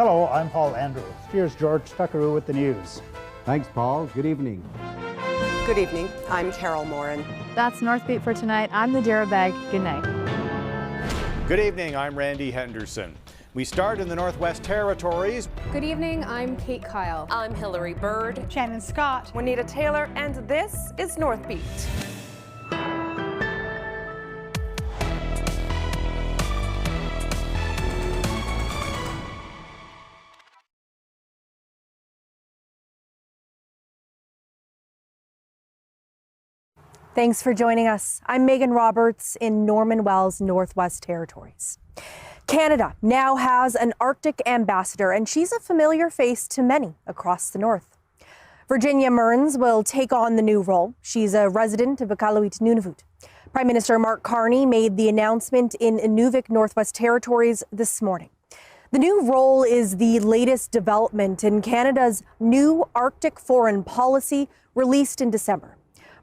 Hello, I'm Paul Andrews. Here's George Tuckaroo with the news. Thanks, Paul. Good evening. Good evening. I'm Carol Morin. That's Northbeat for tonight. I'm Nadira Beg. Good night. Good evening. I'm Randy Henderson. We start in the Northwest Territories. Good evening. I'm Kate Kyle. I'm Hillary Bird. Shannon Scott. Juanita Taylor, and this is Northbeat. Thanks for joining us. I'm Megan Roberts in Norman Wells, Northwest Territories. Canada now has an Arctic ambassador, and she's a familiar face to many across the north. Virginia Mearns will take on the new role. She's a resident of Iqaluit, Nunavut. Prime Minister Mark Carney made the announcement in Inuvik, Northwest Territories this morning. The new role is the latest development in Canada's new Arctic foreign policy released in December.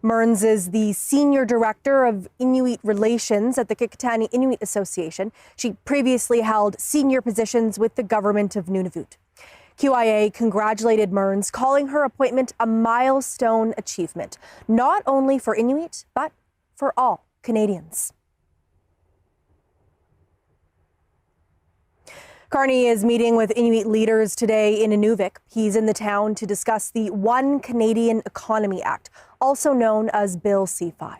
Mearns is the Senior Director of Inuit Relations at the Kikitani Inuit Association. She previously held senior positions with the government of Nunavut. QIA congratulated Mearns, calling her appointment a milestone achievement, not only for Inuit, but for all Canadians. Carney is meeting with Inuit leaders today in Inuvik. He's in the town to discuss the One Canadian Economy Act, also known as Bill C-5.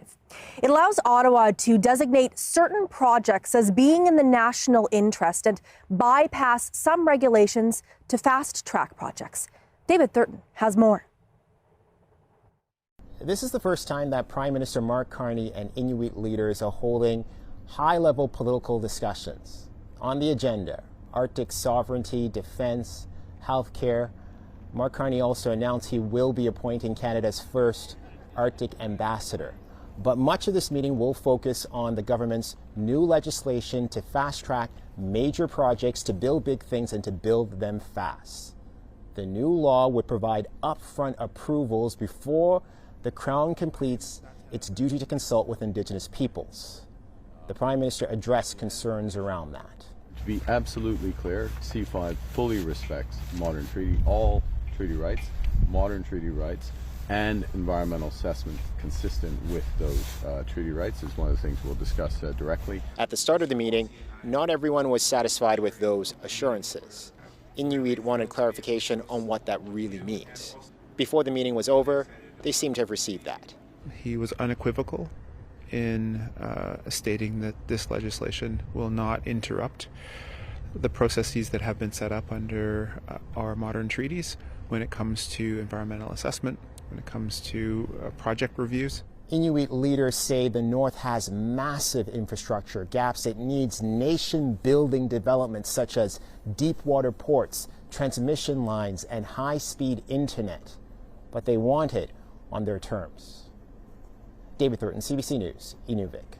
It allows Ottawa to designate certain projects as being in the national interest and bypass some regulations to fast-track projects. David Thurton has more. This is the first time that Prime Minister Mark Carney and Inuit leaders are holding high-level political discussions. On the agenda, Arctic sovereignty, defense, healthcare. Mark Carney also announced he will be appointing Canada's first Arctic ambassador. But much of this meeting will focus on the government's new legislation to fast-track major projects, to build big things and to build them fast. The new law would provide upfront approvals before the Crown completes its duty to consult with Indigenous peoples. The Prime Minister addressed concerns around that. To be absolutely clear, C5 fully respects modern treaty, all treaty rights, modern treaty rights, and environmental assessment consistent with those treaty rights is one of the things we'll discuss directly. At the start of the meeting, not everyone was satisfied with those assurances. Inuit wanted clarification on what that really means. Before the meeting was over, they seemed to have received that. He was unequivocal in stating that this legislation will not interrupt the processes that have been set up under our modern treaties when it comes to environmental assessment, when it comes to project reviews. Inuit leaders say the North has massive infrastructure gaps. It needs nation-building developments such as deep water ports, transmission lines, and high-speed internet. But they want it on their terms. David Thurton, CBC News, Inuvik.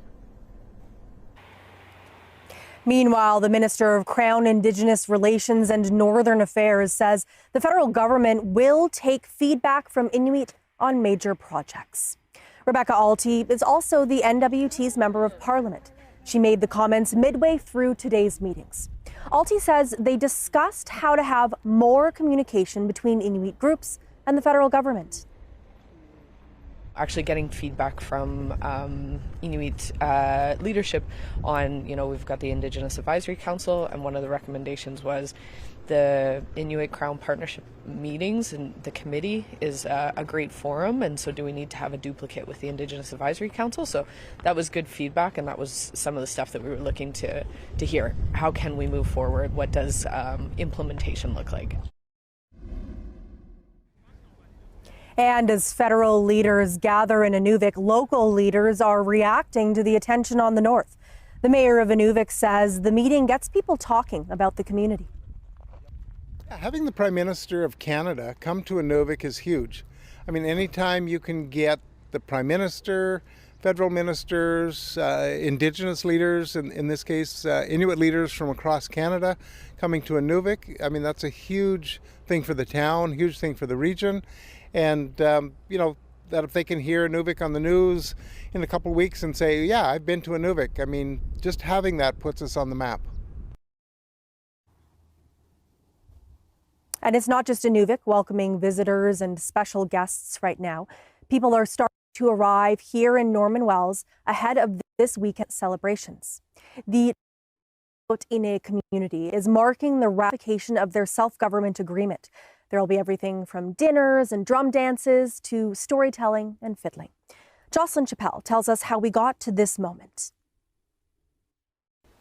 Meanwhile, the Minister of Crown, Indigenous Relations and Northern Affairs says the federal government will take feedback from Inuit on major projects. Rebecca Alty is also the NWT's Member of Parliament. She made the comments midway through today's meetings. Alty says they discussed how to have more communication between Inuit groups and the federal government. Actually getting feedback from Inuit leadership on, we've got the Indigenous Advisory Council, and one of the recommendations was the Inuit Crown Partnership meetings, and the committee is a great forum, and so do we need to have a duplicate with the Indigenous Advisory Council? So that was good feedback, and that was some of the stuff that we were looking to hear. How can we move forward? What does implementation look like? And as federal leaders gather in Inuvik, local leaders are reacting to the attention on the north. The mayor of Inuvik says the meeting gets people talking about the community. Having the Prime Minister of Canada come to Inuvik is huge. I mean, anytime you can get the Prime Minister, federal ministers, Indigenous leaders, in this case, Inuit leaders from across Canada coming to Inuvik, I mean, that's a huge thing for the town, huge thing for the region. And, that if they can hear Inuvik on the news in a couple of weeks and say, yeah, I've been to Inuvik, I mean, just having that puts us on the map. And it's not just Inuvik welcoming visitors and special guests right now. People are starting to arrive here in Norman Wells ahead of this weekend celebrations. The Inuit community is marking the ratification of their self-government agreement. There will be everything from dinners and drum dances to storytelling and fiddling. Jocelyn Chappelle tells us how we got to this moment.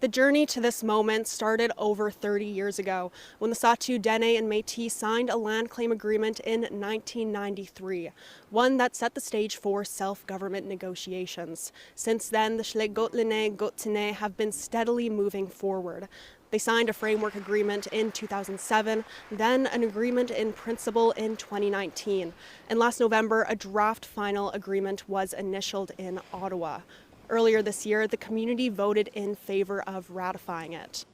The journey to this moment started over 30 years ago when the Satu, Dene, and Métis signed a land claim agreement in 1993, one that set the stage for self-government negotiations. Since then, the Shlegotlene Gotine have been steadily moving forward. They signed a framework agreement in 2007, then an agreement in principle in 2019. And last November, a draft final agreement was initialed in Ottawa. Earlier this year, the community voted in favor of ratifying it.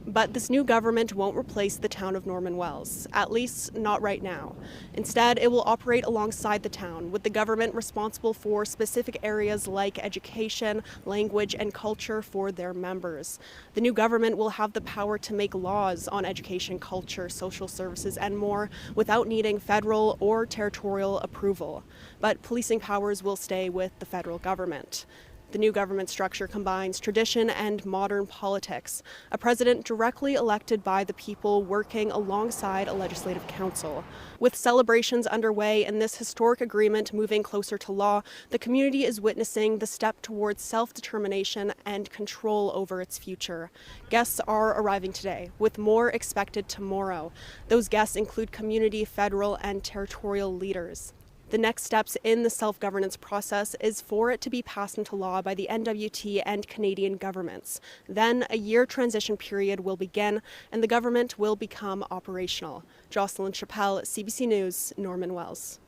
But this new government won't replace the town of Norman Wells, at least not right now. Instead, it will operate alongside the town, with the government responsible for specific areas like education, language, and culture for their members. The new government will have the power to make laws on education, culture, social services, and more without needing federal or territorial approval. But policing powers will stay with the federal government. The new government structure combines tradition and modern politics, a president directly elected by the people working alongside a legislative council. With celebrations underway and this historic agreement moving closer to law, the community is witnessing the step towards self-determination and control over its future. Guests are arriving today, with more expected tomorrow. Those guests include community, federal, and territorial leaders. The next steps in the self-governance process is for it to be passed into law by the NWT and Canadian governments. Then a year transition period will begin and the government will become operational. Jocelyn Chappelle, CBC News, Norman Wells.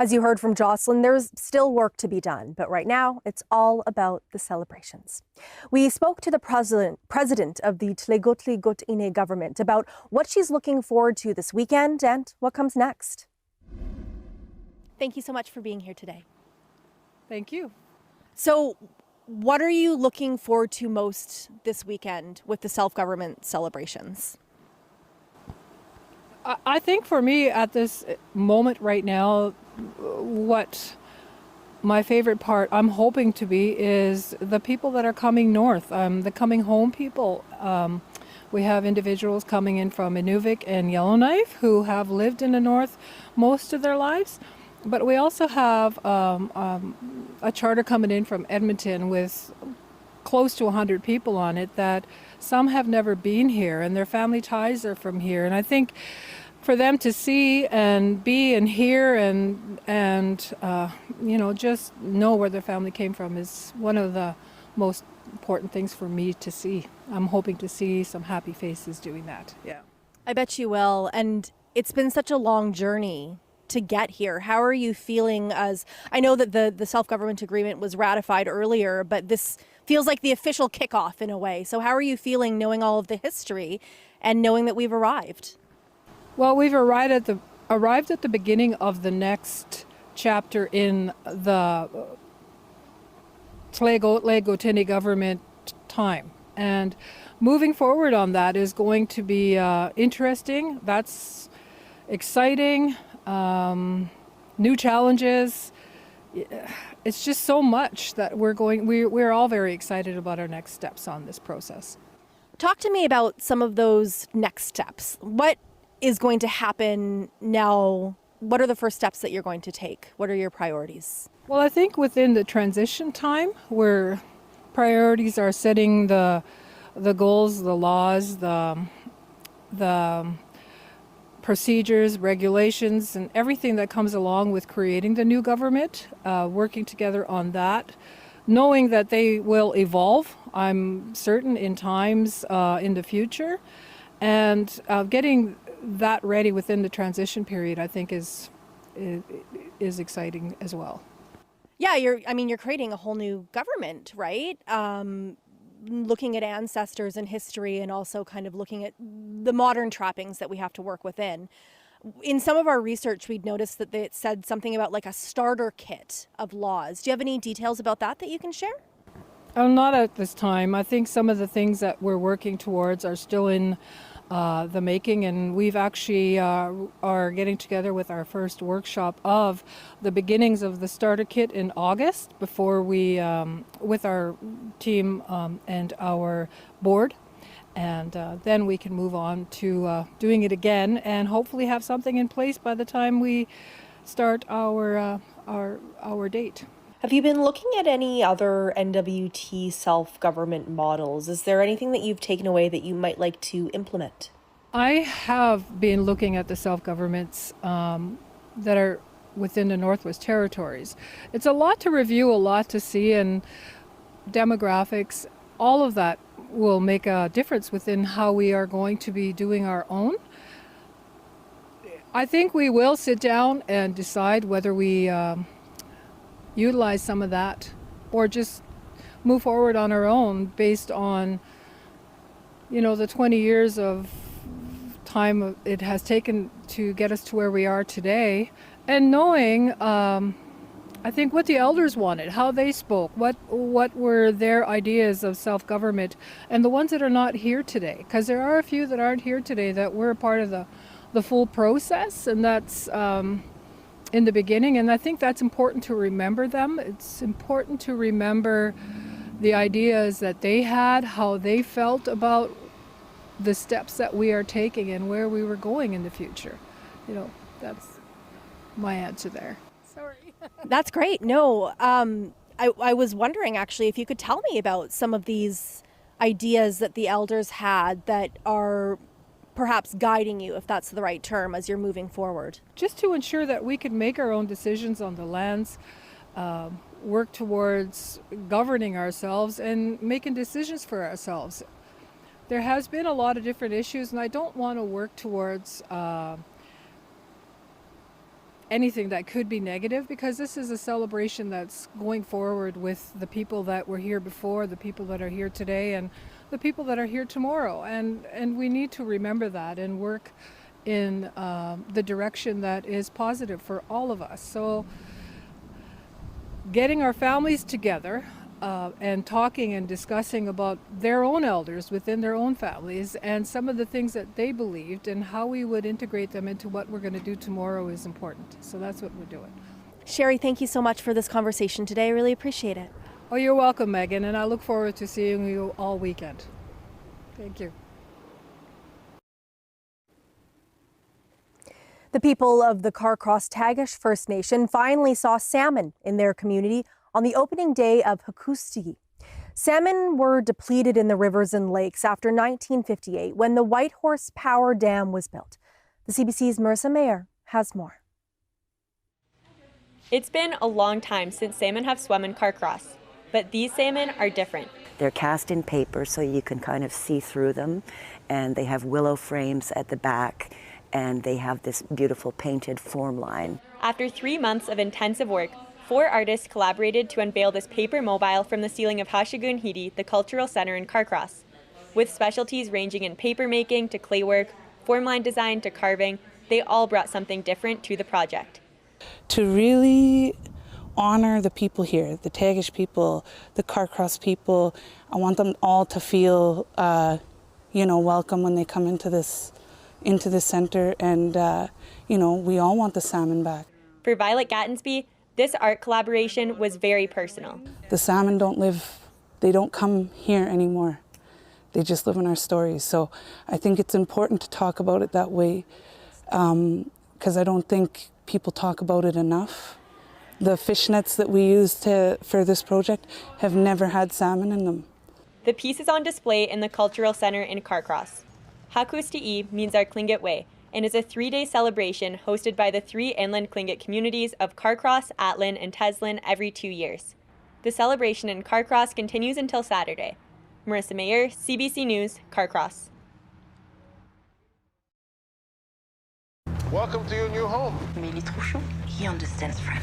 As you heard from Jocelyn, there's still work to be done, but right now it's all about the celebrations. We spoke to the president of the Tlegotli Gotine government about what she's looking forward to this weekend and what comes next. Thank you so much for being here today. Thank you. So what are you looking forward to most this weekend with the self-government celebrations? I think for me at this moment right now, what my favorite part I'm hoping to be is the people that are coming north, the coming home people. We have individuals coming in from Inuvik and Yellowknife who have lived in the north most of their lives. But we also have a charter coming in from Edmonton with close to 100 people on it that some have never been here and their family ties are from here. And I think for them to see and be and hear and just know where their family came from is one of the most important things for me to see. I'm hoping to see some happy faces doing that. Yeah. I bet you will. And it's been such a long journey to get here. How are you feeling as, I know that the self-government agreement was ratified earlier, but this feels like the official kickoff in a way. So how are you feeling knowing all of the history and knowing that we've arrived? Well, we've arrived at the beginning of the next chapter in the Tlegotini government time. And moving forward on that is going to be interesting. That's exciting. New challenges. It's just so much that we're all very excited about our next steps on this process. Talk to me about some of those next steps. What is going to happen now? What are the first steps that you're going to take? What are your priorities? Well, I think within the transition time, where priorities are setting the goals, the laws, the procedures, regulations, and everything that comes along with creating the new government, working together on that, knowing that they will evolve, I'm certain, in times in the future, and getting that ready within the transition period, I think is exciting as well. Yeah, you're creating a whole new government, right? Looking at ancestors and history and also kind of looking at the modern trappings that we have to work within. In some of our research, we'd noticed that it said something about like a starter kit of laws. Do you have any details about that you can share? Not at this time. I think some of the things that we're working towards are still in the making, and we've actually are getting together with our first workshop of the beginnings of the starter kit in August before we, with our team and our board, and then we can move on to doing it again and hopefully have something in place by the time we start our date. Have you been looking at any other NWT self-government models? Is there anything that you've taken away that you might like to implement? I have been looking at the self-governments that are within the Northwest Territories. It's a lot to review, a lot to see, and demographics, all of that will make a difference within how we are going to be doing our own. I think we will sit down and decide whether we utilize some of that or just move forward on our own based on, you know, the 20 years of time it has taken to get us to where we are today, and knowing I think what the elders wanted, how they spoke, what were their ideas of self-government, and the ones that are not here today, because there are a few that aren't here today that were a part of the full process, and that's in the beginning, and I think that's important to remember them. It's important to remember the ideas that they had, how they felt about the steps that we are taking and where we were going in the future. You know, that's my answer there. Sorry. That's great. No, I was wondering actually if you could tell me about some of these ideas that the elders had that are perhaps guiding you, if that's the right term, as you're moving forward. Just to ensure that we can make our own decisions on the lands, work towards governing ourselves and making decisions for ourselves. There has been a lot of different issues, and I don't want to work towards anything that could be negative, because this is a celebration that's going forward with the people that were here before, the people that are here today, and the people that are here tomorrow. And we need to remember that and work in the direction that is positive for all of us. So getting our families together and talking and discussing about their own elders within their own families and some of the things that they believed and how we would integrate them into what we're going to do tomorrow is important. So that's what we're doing. Sherry, thank you so much for this conversation today. I really appreciate it. Oh, you're welcome, Megan, and I look forward to seeing you all weekend. Thank you. The people of the Carcross Tagish First Nation finally saw salmon in their community on the opening day of Hakustigi. Salmon were depleted in the rivers and lakes after 1958 when the Whitehorse Power Dam was built. The CBC's Marissa Mayer has more. It's been a long time since salmon have swum in Carcross, but these salmon are different. They're cast in paper so you can kind of see through them, and they have willow frames at the back, and they have this beautiful painted form line. After 3 months of intensive work, 4 artists collaborated to unveil this paper mobile from the ceiling of Hashigun Hidi, the cultural center in Carcross. With specialties ranging in paper making to clay work, form line design to carving, they all brought something different to the project. To really honor the people here, the Tagish people, the Carcross people, I want them all to feel, welcome when they come into this center, and we all want the salmon back. For Violet Gattensby, this art collaboration was very personal. The salmon they don't come here anymore. They just live in our stories. So I think it's important to talk about it that way, because I don't think people talk about it enough. The fish nets that we used for this project have never had salmon in them. The piece is on display in the Cultural Center in Carcross. Hakustigi means our Tlingit way, and is a 3-day celebration hosted by the 3 inland Tlingit communities of Carcross, Atlin, and Teslin every 2 years. The celebration in Carcross continues until Saturday. Marissa Mayer, CBC News, Carcross. Welcome to your new home. Mais il est trop chaud. He understands French.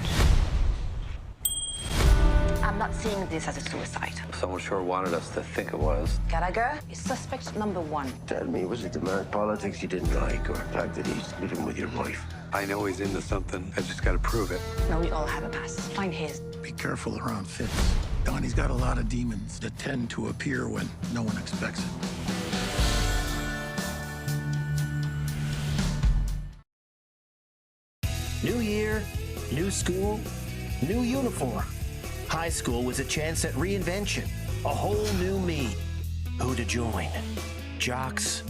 I'm not seeing this as a suicide. Someone sure wanted us to think it was. Gallagher is suspect number 1. Tell me, was it the man's politics you didn't like, or the fact that he's living with your wife? I know he's into something. I just gotta prove it. No, we all have a past. Find his. Be careful around Fitz. Donnie's got a lot of demons that tend to appear when no one expects it. New year, new school, new uniform. High school was a chance at reinvention, a whole new me. Who to join? Jocks?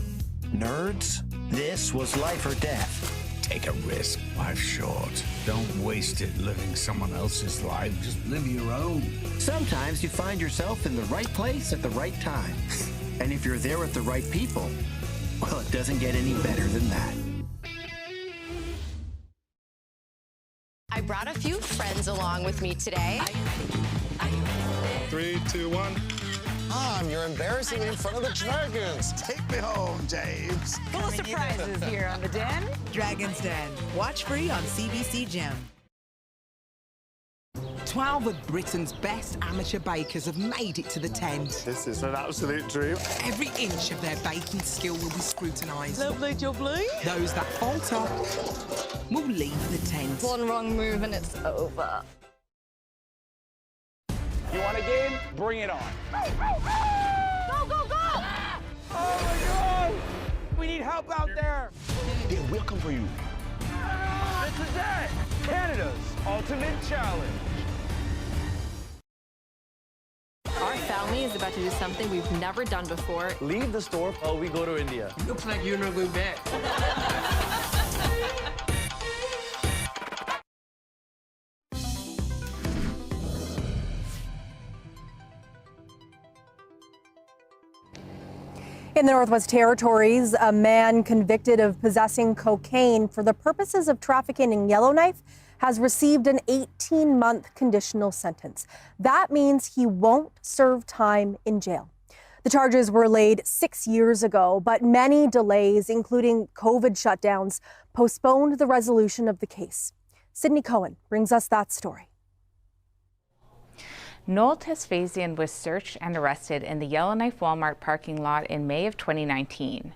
Nerds? This was life or death. Take a risk. Life's short. Don't waste it living someone else's life. Just live your own. Sometimes you find yourself in the right place at the right time. And if you're there with the right people, well, it doesn't get any better than that. I brought a few friends along with me today. 3, 2, 1. Mom, you're embarrassing me in front of the dragons. Take me home, James. Full of surprises here on The Den. Dragon's Den. Watch free on CBC Gem. 12 of Britain's best amateur bakers have made it to the tent. This is an absolute dream. Every inch of their baking skill will be scrutinised. Lovely jubbly. Those that falter will leave the tent. One wrong move and it's over. You want a game? Bring it on. Go, go, go! Oh my God! We need help out there. Yeah, we'll come for you. This is it! Canada's ultimate challenge. Our family is about to do something we've never done before. Leave the store while we go to India. Looks like you're not going back. In the Northwest Territories, a man convicted of possessing cocaine for the purposes of trafficking in Yellowknife has received an 18-month conditional sentence. That means he won't serve time in jail. The charges were laid 6 years ago, but many delays, including COVID shutdowns, postponed the resolution of the case. Sydney Cohen brings us that story. Noel Tesfazian was searched and arrested in the Yellowknife Walmart parking lot in May of 2019.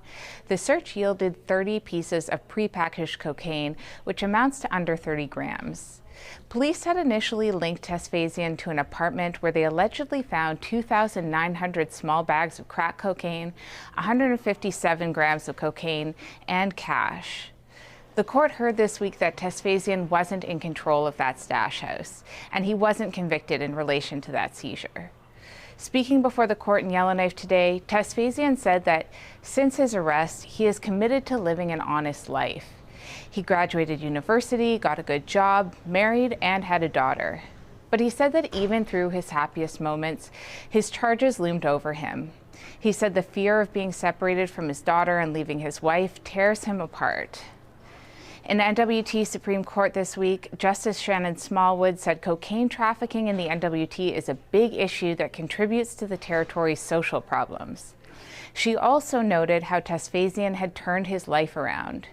The search yielded 30 pieces of prepackaged cocaine, which amounts to under 30 grams. Police had initially linked Tesfazian to an apartment where they allegedly found 2,900 small bags of crack cocaine, 157 grams of cocaine, and cash. The court heard this week that Tesfazian wasn't in control of that stash house, and he wasn't convicted in relation to that seizure. Speaking before the court in Yellowknife today, Tesfazian said that since his arrest, he is committed to living an honest life. He graduated university, got a good job, married, and had a daughter. But he said that even through his happiest moments, his charges loomed over him. He said the fear of being separated from his daughter and leaving his wife tears him apart. In the NWT Supreme Court this week, Justice Shannon Smallwood said cocaine trafficking in the NWT is a big issue that contributes to the territory's social problems. She also noted how Tesfazian had turned his life around.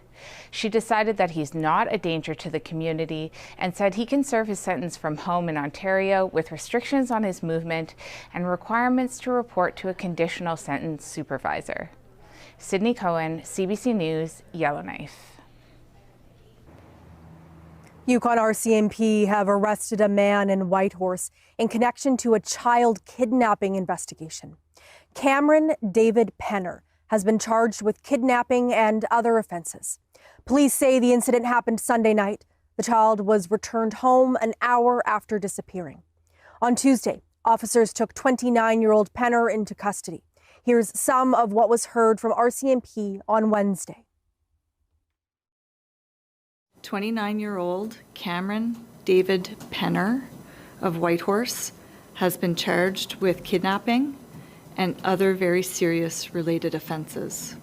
She decided that he's not a danger to the community and said he can serve his sentence from home in Ontario with restrictions on his movement and requirements to report to a conditional sentence supervisor. Sydney Cohen, CBC News, Yellowknife. Yukon RCMP have arrested a man in Whitehorse in connection to a child kidnapping investigation. Cameron David Penner has been charged with kidnapping and other offenses. Police say the incident happened Sunday night. The child was returned home an hour after disappearing. On Tuesday, officers took 29-year-old Penner into custody. Here's some of what was heard from RCMP on Wednesday. 29-year-old Cameron David Penner of Whitehorse has been charged with kidnapping and other very serious related offenses.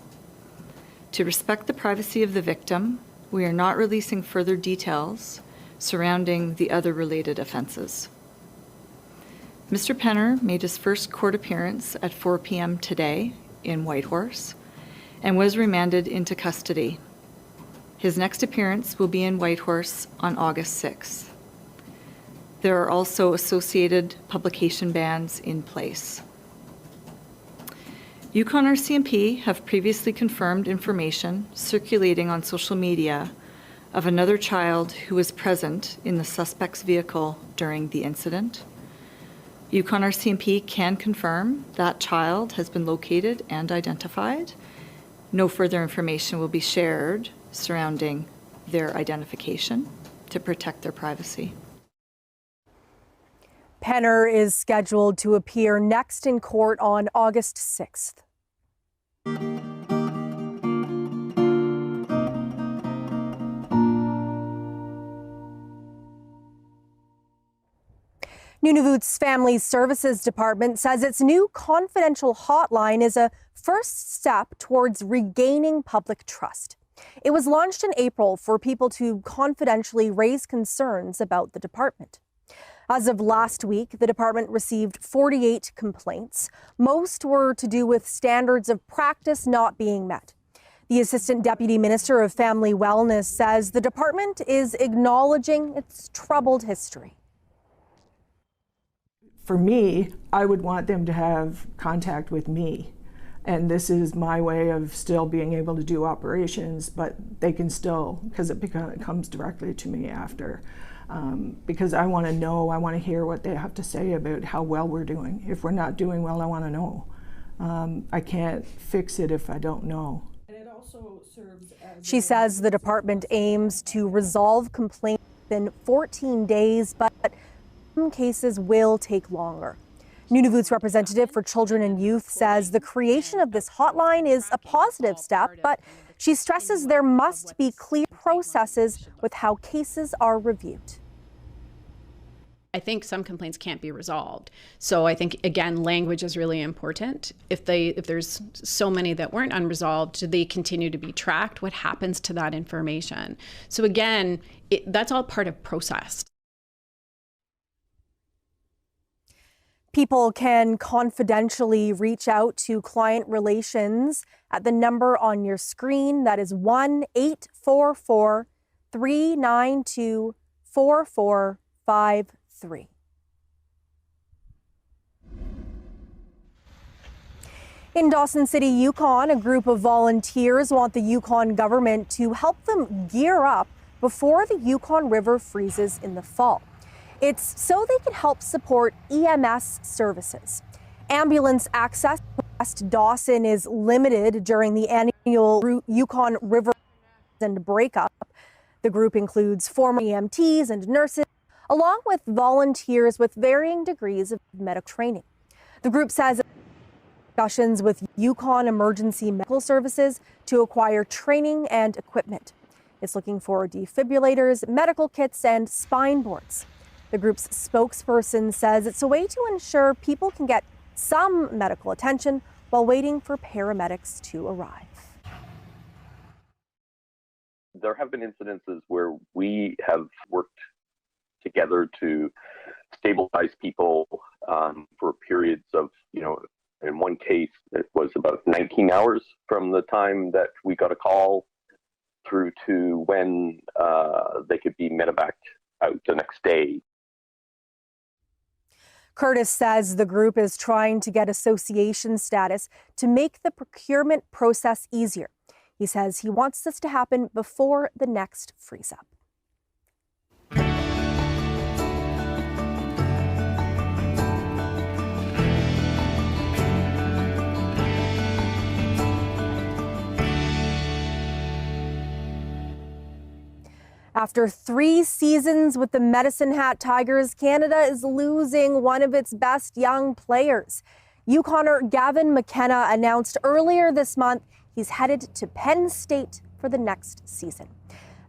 To respect the privacy of the victim, we are not releasing further details surrounding the other related offenses. Mr. Penner made his first court appearance at 4 p.m. today in Whitehorse and was remanded into custody. His next appearance will be in Whitehorse on August 6th. There are also associated publication bans in place. Yukon RCMP have previously confirmed information circulating on social media of another child who was present in the suspect's vehicle during the incident. Yukon RCMP can confirm that child has been located and identified. No further information will be shared surrounding their identification to protect their privacy. Penner is scheduled to appear next in court on August 6th. Nunavut's Family Services Department says its new confidential hotline is a first step towards regaining public trust. It was launched in April for people to confidentially raise concerns about the department. As of last week, the department received 48 complaints. Most were to do with standards of practice not being met. The Assistant Deputy Minister of Family Wellness says the department is acknowledging its troubled history. For me, I would want them to have contact with me. And this is my way of still being able to do operations, but they can still, because it comes directly to me after. Because I want to know, I want to hear what they have to say about how well we're doing. If we're not doing well, I want to know. I can't fix it if I don't know. She says the department aims to resolve complaints within 14 days, but some cases will take longer. Nunavut's representative for children and youth says the creation of this hotline is a positive step, but she stresses there must be clear processes with how cases are reviewed. I think some complaints can't be resolved. So I think, again, language is really important. If there's so many that weren't unresolved, do they continue to be tracked? What happens to that information? So again, that's all part of process. People can confidentially reach out to client relations at the number on your screen. That is 1-844-392-4453. In Dawson City, Yukon, a group of volunteers want the Yukon government to help them gear up before the Yukon River freezes in the fall. It's so they can help support EMS services. Ambulance access to West Dawson is limited during the annual Yukon River and breakup. The group includes former EMTs and nurses, along with volunteers with varying degrees of medical training. The group says discussions with Yukon Emergency Medical Services to acquire training and equipment. It's looking for defibrillators, medical kits, and spine boards. The group's spokesperson says it's a way to ensure people can get some medical attention while waiting for paramedics to arrive. There have been incidences where we have worked together to stabilize people for periods of, in one case, it was about 19 hours from the time that we got a call through to when they could be medevaced out the next day. Curtis says the group is trying to get association status to make the procurement process easier. He says he wants this to happen before the next freeze-up. After 3 seasons with the Medicine Hat Tigers, Canada is losing one of its best young players. Yukoner Gavin McKenna announced earlier this month he's headed to Penn State for the next season.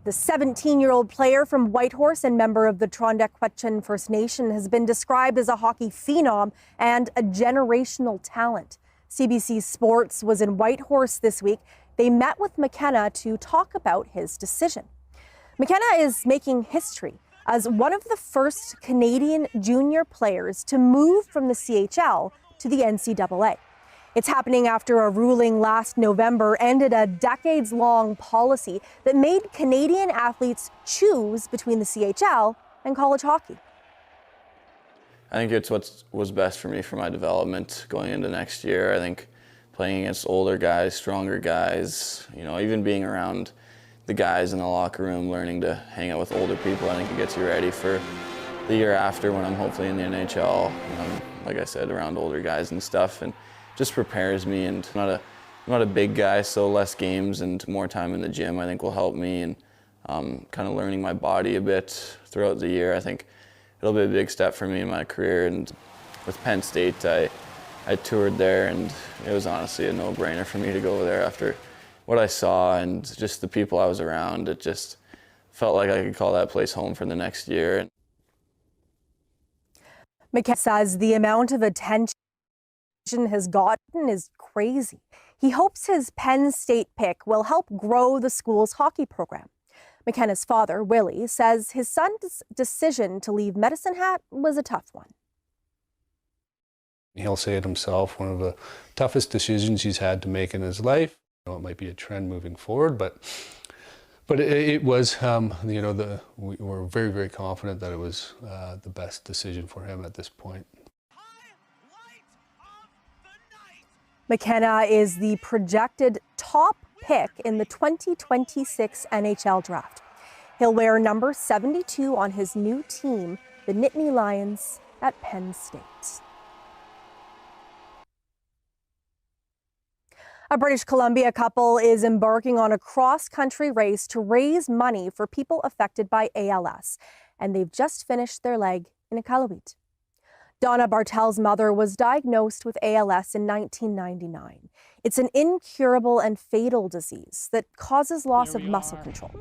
The 17-year-old player from Whitehorse and member of the Trondequetchin First Nation has been described as a hockey phenom and a generational talent. CBC Sports was in Whitehorse this week. They met with McKenna to talk about his decision. McKenna is making history as one of the first Canadian junior players to move from the CHL to the NCAA. It's happening after a ruling last November ended a decades-long policy that made Canadian athletes choose between the CHL and college hockey. I think it's what was best for me for my development going into next year. I think playing against older guys, stronger guys, even being around the guys in the locker room, learning to hang out with older people, I think it gets you ready for the year after when I'm hopefully in the NHL. like I said, around older guys and stuff, and just prepares me. And I'm not a big guy, so less games and more time in the gym I think will help me, and kind of learning my body a bit throughout the year. I think it'll be a big step for me in my career. And with Penn State, I toured there, and it was honestly a no-brainer for me to go there after what I saw and just the people I was around. It just felt like I could call that place home for the next year. McKenna says the amount of attention has gotten is crazy. He hopes his Penn State pick will help grow the school's hockey program. McKenna's father, Willie, says his son's decision to leave Medicine Hat was a tough one. He'll say it himself, one of the toughest decisions he's had to make in his life. You know, it might be a trend moving forward, but it was, you know, we were very, very confident that it was the best decision for him at this point. McKenna is the projected top pick in the 2026 NHL draft. He'll wear number 72 on his new team, the Nittany Lions at Penn State. A British Columbia couple is embarking on a cross-country race to raise money for people affected by ALS, and they've just finished their leg in Iqaluit. Donna Bartel's mother was diagnosed with ALS in 1999. It's an incurable and fatal disease that causes loss of muscle control.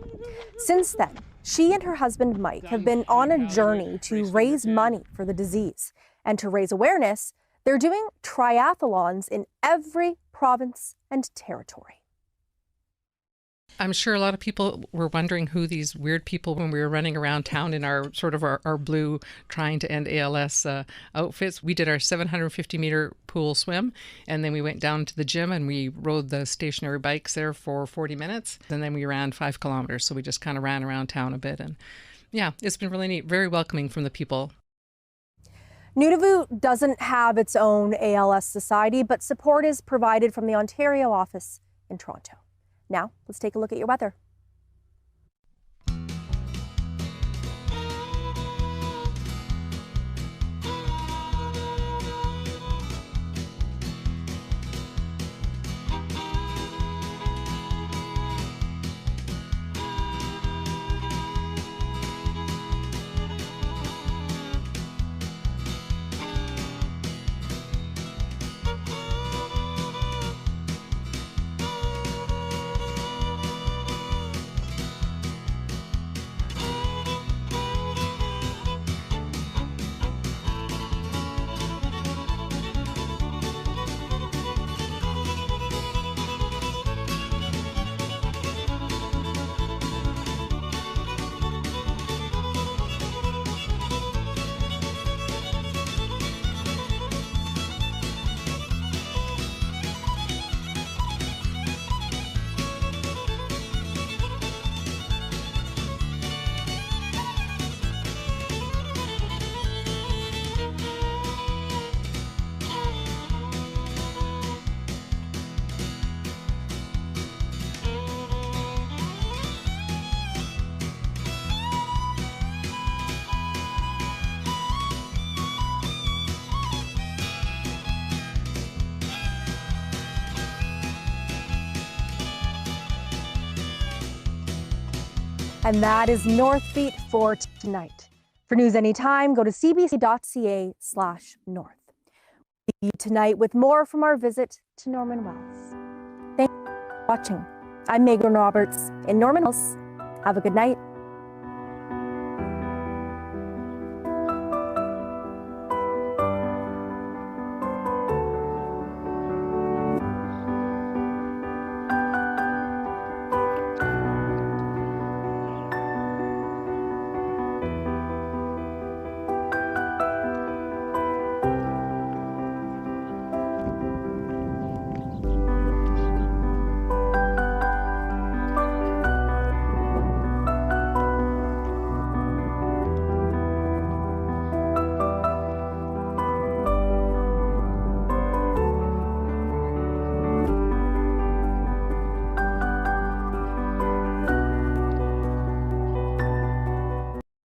Since then, she and her husband Mike have been on a journey to raise money for the disease. And to raise awareness, they're doing triathlons in every province and territory. I'm sure a lot of people were wondering who these weird people when we were running around town in our sort of our blue trying to end ALS outfits. We did our 750-meter pool swim, and then we went down to the gym and we rode the stationary bikes there for 40 minutes. And then we ran 5 kilometers. So we just kind of ran around town a bit. And yeah, it's been really neat, very welcoming from the people. Nunavut doesn't have its own ALS society, but support is provided from the Ontario office in Toronto. Now, let's take a look at your weather. And that is Northbeat for tonight. For news anytime, go to cbc.ca/north. See you tonight with more from our visit to Norman Wells. Thank you for watching. I'm Megan Roberts in Norman Wells. Have a good night.